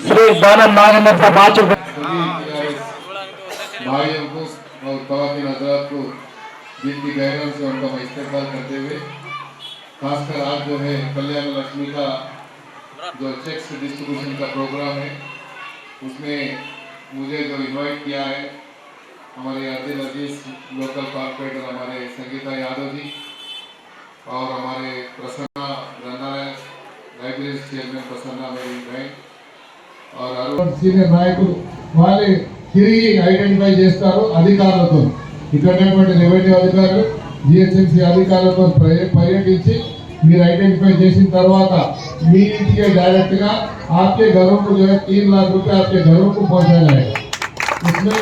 Sri.Danam Nagender Garu भाइयों को और तवाकीन हजरात को जिनकी गहराई से उनका मैं इस्तेमाल करते हुए खासकर आज जो है कल्याण लक्ष्मी का जो चेक्स डिस्ट्रीब्यूशन का प्रोग्राम है उसमें मुझे जो इनवाइट किया है हमारे अजीज लोकल कॉर्पोरेटर हमारे संगीता यादव जी और हमारे प्रसन्ना ग्रंथालय लाइब्रेरी चेयरमैन प्रसन्ना मेरी बहन और सीनियर नायकुలు వాళ్ళే తిరిగి ఐడెంటిఫై చేస్తారు అధికారులతో ఇక్కడ రెవెన్యూ అధికారులు జిహెచ్ఎంసీ అధికారులతో పర్యటించి మీరు ఐడెంటిఫై చేసిన తర్వాత మీ ఇంటికి डायरेक्ट గా आपके घरों को जो है 3 लाख रुपए आपके घरों को पहुंचाया जाएगा। इसमें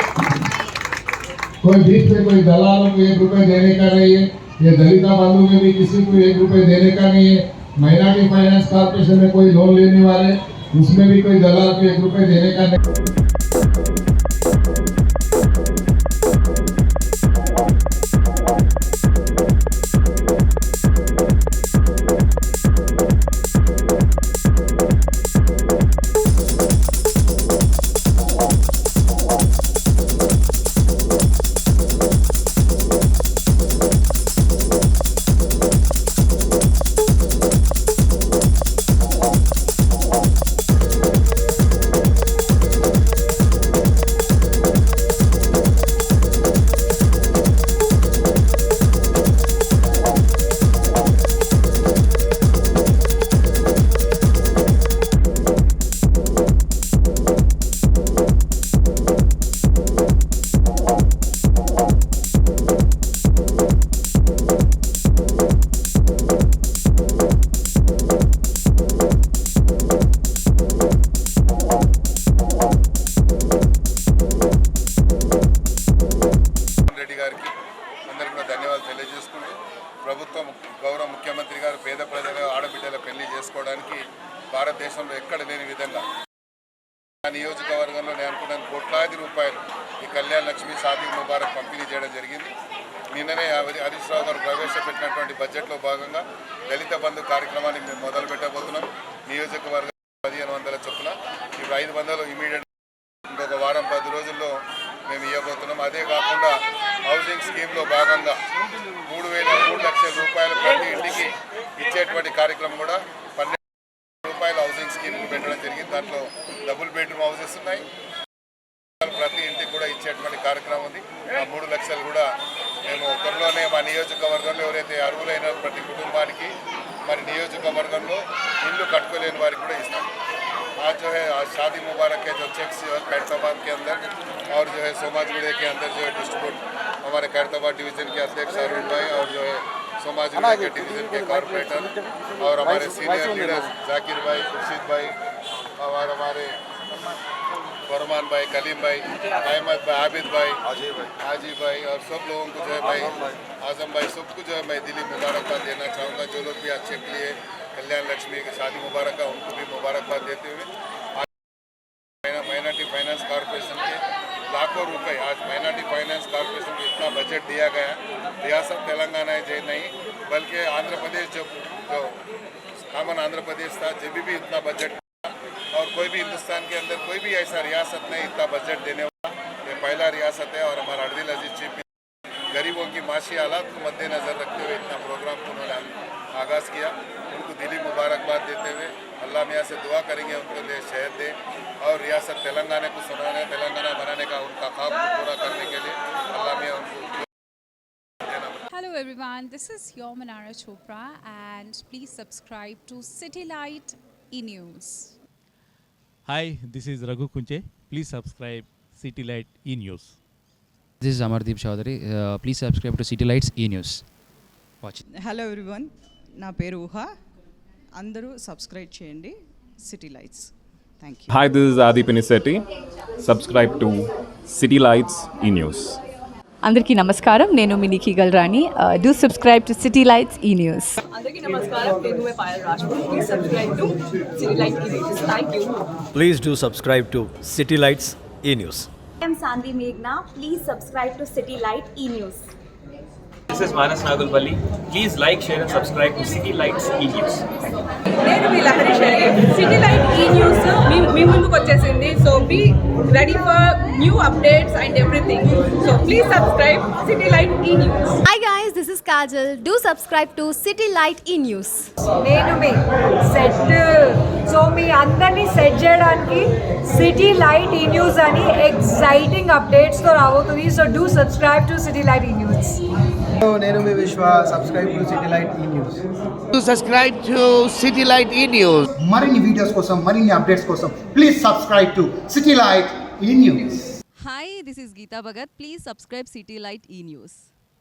कोई बीच में कोई दलालों को 1 रुपए देने का नहीं है, ये दलिता बंधु में भी किसी को 1 रुपए देने का नहीं है। माइनॉरिटी फाइनेंस कॉर्पोरेशन में कोई लोन लेने वाले उसमें भी कोई दलाल को 1 रुपए देने का नहीं। ప్రభుత్వం గౌరవ ముఖ్యమంత్రి గారు పేద ప్రజల ఆడబిడ్డల పెళ్లి చేసుకోవడానికి భారతదేశంలో ఎక్కడ లేని విధంగా ఆ నియోజకవర్గంలో నేను అనుకున్నాను కోట్లాది రూపాయలు ఈ కళ్యాణ లక్ష్మి షాదీ ముబారక్ పంపిణీ చేయడం జరిగింది. నిన్ననే హరీష్ రావు గారు ప్రవేశపెట్టినటువంటి బడ్జెట్లో భాగంగా దళిత బంధు కార్యక్రమాన్ని మేము మొదలు పెట్టబోతున్నాం. నియోజకవర్గం 1500 చొప్పున ఇప్పుడు 500 ఇమీడియట్ ఇంకొక వారం 10 రోజుల్లో మేము ఇవ్వబోతున్నాం. అదే కాకుండా హౌసింగ్ స్కీమ్లో భాగంగా 3 లక్షల రూపాయలు ప్రతి ఇంటికి ఇచ్చేటువంటి కార్యక్రమం కూడా 12 రూపాయల హౌసింగ్ స్కీమ్ పెట్టడం జరిగింది. దాంట్లో డబుల్ బెడ్రూమ్ హౌసెస్ ఉన్నాయి, ప్రతి ఇంటికి కూడా ఇచ్చేటువంటి కార్యక్రమం ఉంది. ఆ 3 లక్షలు కూడా మేము త్వరలోనే మా నియోజకవర్గంలో ఎవరైతే అర్హులైన ప్రతి కుటుంబానికి మరి నియోజకవర్గంలో ఇల్లు కట్టుకోలేని వారికి కూడా ఇస్తాం. आज जो है आज शादी मुबारक के जो चेक्स जो है खैरताबाद के अंदर और जो है सोमाजिगुड़ा के अंदर जो है डिस्ट्रीब्यूट हमारे खैरताबाद डिवीज़न के अध्यक्ष अरुण भाई और जो है सोमाजिगुड़ा के डिवीज़न के कॉर्पोरेटर और हमारे सीनियर लीडर्स जाकिर भाई, खुर्शीद भाई और हमारे फरमान भाई, कलीम भाई, अहमद भाई, आबिद भाई, हाजी भाई और सब लोगों को जो है भाई आजम भाई सबको जो है मैं दिली मुबारकबाद देना चाहूँगा. जो लोग भी अच्छे के लिए कल्याण लक्ष्मी की शादी मुबारक का उनको भी मुबारकबाद देते हुए माइनॉरिटी फाइनेंस कॉर्पोरेशन के लाखों रुपए आज माइनॉरिटी फाइनेंस कॉर्पोरेशन को इतना बजट दिया गया. रियासत तेलंगाना है नहीं बल्कि आंध्र प्रदेश जो कॉमन आंध्र प्रदेश था जब भी इतना बजट और कोई भी हिंदुस्तान के अंदर कोई भी ऐसा रियासत नहीं इतना बजट देने वाला. ये पहला रियासत है और हमारा अब्दुल अजीज चीफ गरीबों की माशी हालात को मद्देनजर रखते हुए इतना प्रोग्राम को उन्होंने आगाज़ किया. उनको दिली मुबारकबाद देते हुए अल्लाह मियाँ से दुआ करेंगे उनको लिए शहद दे और रियासत तेलंगाना को सुनाने तेलंगाना बनाने का उनका ख्वाब को पूरा करने के लिए अल्लाह मियाँ उनको. Hello everyone, this is your Manara Chopra and please subscribe to City Light E-News. Hi, this is Raghu Kunche. Please subscribe City Light E-News. This is Amardeep Chaudhary. Please subscribe to City Lights E-News. Watch it. Hello everyone. నా పేరు ఊహ. అందరూ subscribe చేయండి city lights. Thank you. Hi, this is Adi Pinisetti. Subscribe to City Lights E-News. అందరికీ నమస్కారం, నేను మీ Nikki Galrani. Do subscribe to city lights E news. అందరికీ నమస్కారం, నేను Payal Rajput. Please subscribe to city light E news. Thank you. Please do subscribe to City Lights E-News. I am Sandhi Meghna. Please subscribe to City Light E-News. This is Manas Nagulpalli. Please like, share and subscribe to City Lights E-News. నేను మీ Lahari Sharif. City light E news మీ ముందుకు వచ్చేసింది. So be ready for new updates and everything. So please subscribe city light E news. Hi guys, this is Kajal. Do subscribe to City Light E-News. నేను మీ set. So మీ అందరినీ set చేయడానికి city light E news అని exciting అప్డేట్స్తో రాబోతుంది. So do subscribe to city light E news. నేను మీ Vishwa. Subscribe to city light E news. Subscribe to city light E news. మరిన్ని videos కోసం, మరిన్ని అప్డేట్స్ కోసం please subscribe to city light E news. Hi, this is Geetha Bhagat. Please subscribe city light E news.